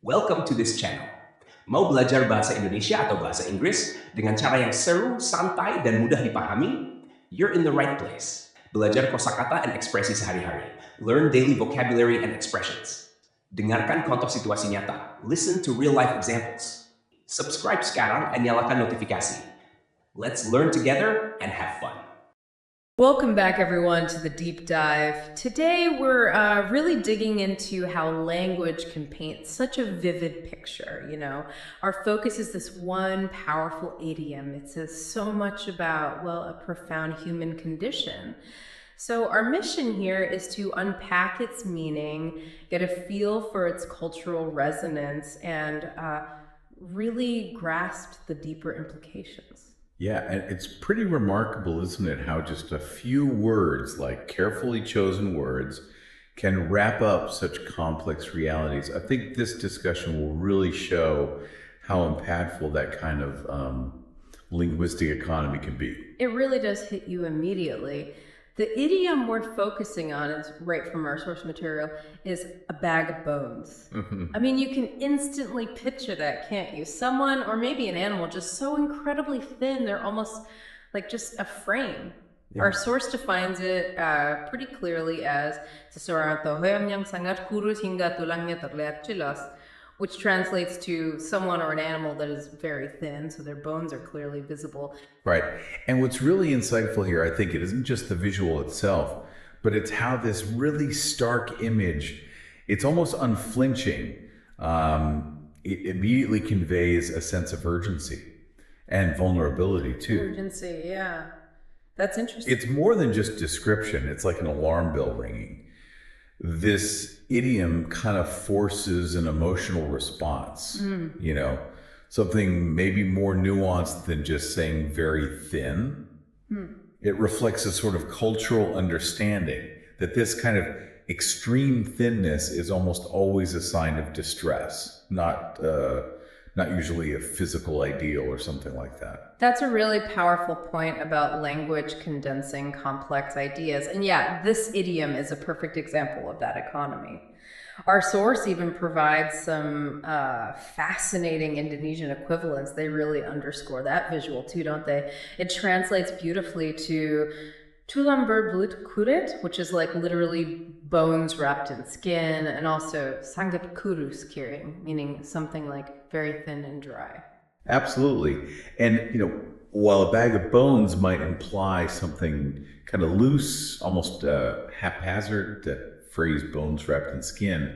Welcome to this channel. Mau belajar bahasa Indonesia atau bahasa Inggris dengan cara yang seru, santai, dan mudah dipahami? You're in the right place. Belajar kosakata dan ekspresi sehari-hari. Learn daily vocabulary and expressions. Dengarkan contoh situasi nyata. Listen to real-life examples. Subscribe sekarang dan nyalakan notifikasi. Let's learn together and have fun. Welcome back, everyone, to the deep dive. Today, we're really digging into how language can paint such a vivid picture. Our focus is this one powerful idiom. It says so much about, well, a profound human condition. So our mission here is to unpack its meaning, get a feel for its cultural resonance, and really grasp the deeper implications. Yeah, and it's pretty remarkable, isn't it, how just a few words, like carefully chosen words, can wrap up such complex realities. I think this discussion will really show how impactful that kind of linguistic economy can be. It really does hit you immediately. The idiom we're focusing on, is right from our source material, is a bag of bones. I mean, you can instantly picture that, can't you? Someone, or maybe an animal, just so incredibly thin, they're almost like just a frame. Yeah. Our source defines it pretty clearly as seseorang yang sangat kurus hingga tulangnya terlihat jelas, which translates to someone or an animal that is very thin, so their bones are clearly visible. Right. And what's really insightful here, I think, it isn't just the visual itself, but it's how this really stark image, it's almost unflinching. It immediately conveys a sense of urgency and vulnerability, too. Urgency, yeah. That's interesting. It's more than just description. It's like an alarm bell ringing. This idiom kind of forces an emotional response, something maybe more nuanced than just saying very thin. It reflects a sort of cultural understanding that this kind of extreme thinness is almost always a sign of distress, not usually a physical ideal or something like that. That's a really powerful point about language condensing complex ideas. And yeah, this idiom is a perfect example of that economy. Our source even provides some fascinating Indonesian equivalents. They really underscore that visual too, don't they? It translates beautifully to tulang berbelit kulit, which is like literally bones wrapped in skin, and also sangat kurus kiring, meaning something like very thin and dry. Absolutely. And, while a bag of bones might imply something kind of loose, almost haphazard, that phrase bones wrapped in skin,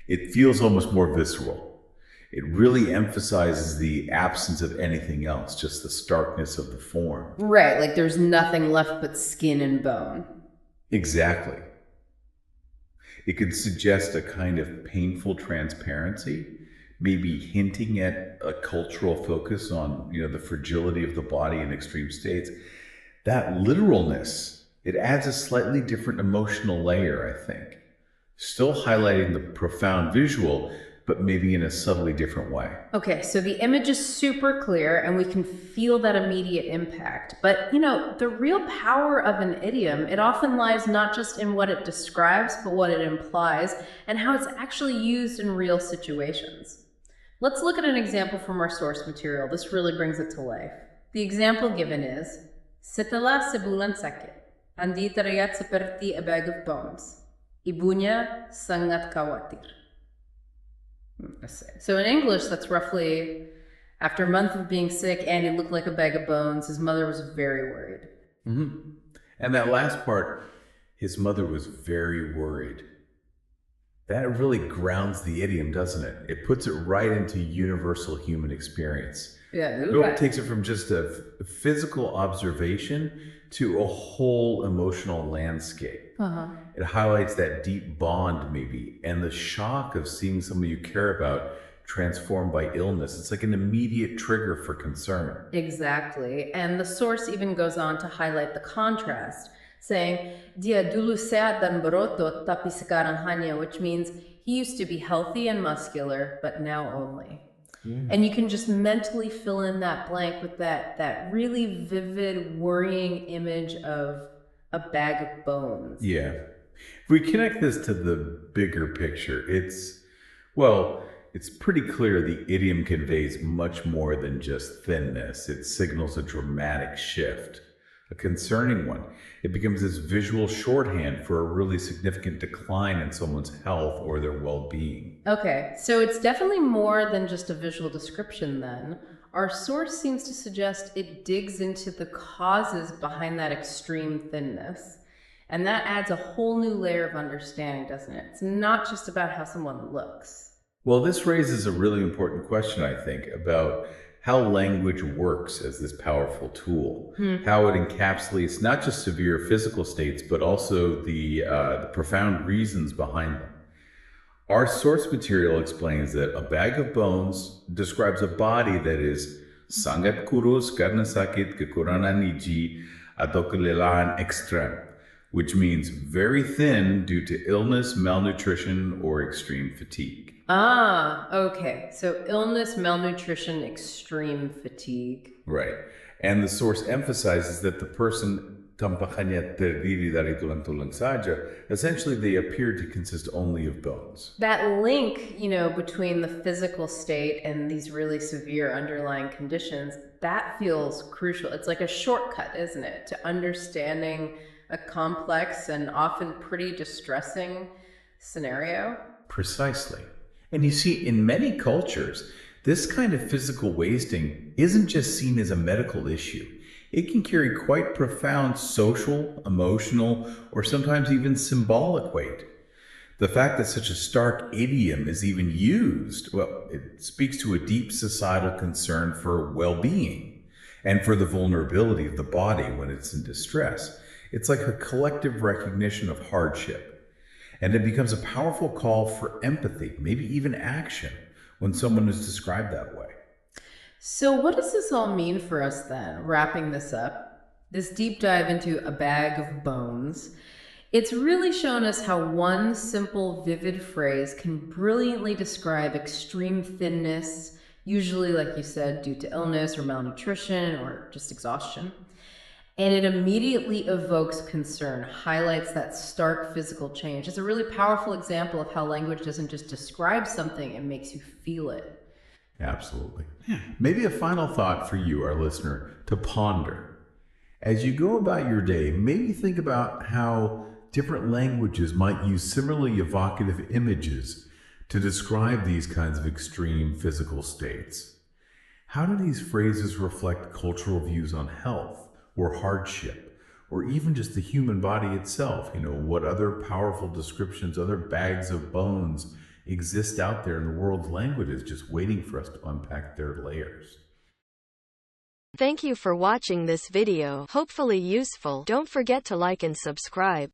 it feels almost more visceral. It really emphasizes the absence of anything else, just the starkness of the form. Right, like there's nothing left but skin and bone. Exactly. It could suggest a kind of painful transparency, maybe hinting at a cultural focus on, the fragility of the body in extreme states. That literalness, it adds a slightly different emotional layer, I think. Still highlighting the profound visual, but maybe in a subtly different way. Okay, so the image is super clear and we can feel that immediate impact. But, the real power of an idiom, it often lies not just in what it describes, but what it implies and how it's actually used in real situations. Let's look at an example from our source material. This really brings it to life. The example given is, setelah sebulan sakit, Andi terlihat seperti a bag of bones. Ibunya sangat khawatir. So in English, that's roughly, after a month of being sick, Andy looked like a bag of bones. His mother was very worried. And that last part, his mother was very worried. That really grounds the idiom, doesn't it? It puts it right into universal human experience. Yeah. It takes it from just a physical observation to a whole emotional landscape. It highlights that deep bond, maybe, and the shock of seeing someone you care about transformed by illness. It's like an immediate trigger for concern. Exactly. And the source even goes on to highlight the contrast, saying, dia dulu sehat dan berotot, tapi sekarang hanya, which means he used to be healthy and muscular, but now only. And you can just mentally fill in that blank with that really vivid, worrying image of a bag of bones. Yeah. If we connect this to the bigger picture, it's pretty clear the idiom conveys much more than just thinness. It signals a dramatic shift, a concerning one. It becomes this visual shorthand for a really significant decline in someone's health or their well-being. Okay, so it's definitely more than just a visual description then. Our source seems to suggest it digs into the causes behind that extreme thinness. And that adds a whole new layer of understanding, doesn't it? It's not just about how someone looks. Well, this raises a really important question, I think, about how language works as this powerful tool, how it encapsulates not just severe physical states, but also the profound reasons behind them. Our source material explains that a bag of bones describes a body that is sangat kurus karena sakit kekurangan gizi atau kelelahan ekstrem, which means very thin due to illness, malnutrition, or extreme fatigue. Ah, okay. So illness, malnutrition, extreme fatigue. Right. And the source emphasizes that the person tampakanya terdiri dari tulang-tulang saja, essentially they appear to consist only of bones. That link, between the physical state and these really severe underlying conditions, that feels crucial. It's like a shortcut, isn't it, to understanding a complex and often pretty distressing scenario? Precisely. And you see, in many cultures, this kind of physical wasting isn't just seen as a medical issue. It can carry quite profound social, emotional, or sometimes even symbolic weight. The fact that such a stark idiom is even used, well, it speaks to a deep societal concern for well-being and for the vulnerability of the body when it's in distress. It's like a collective recognition of hardship. And it becomes a powerful call for empathy, maybe even action, when someone is described that way. So what does this all mean for us then, wrapping this up? This deep dive into a bag of bones. It's really shown us how one simple, vivid phrase can brilliantly describe extreme thinness, usually, like you said, due to illness or malnutrition or just exhaustion. And it immediately evokes concern, highlights that stark physical change. It's a really powerful example of how language doesn't just describe something, it makes you feel it. Absolutely. Maybe a final thought for you, our listener, to ponder. As you go about your day, maybe think about how different languages might use similarly evocative images to describe these kinds of extreme physical states. How do these phrases reflect cultural views on health or hardship, or even just the human body itself? What other powerful descriptions, other bags of bones exist out there in the world's languages just waiting for us to unpack their layers? Thank you for watching this video. Hopefully useful. Don't forget to like and subscribe.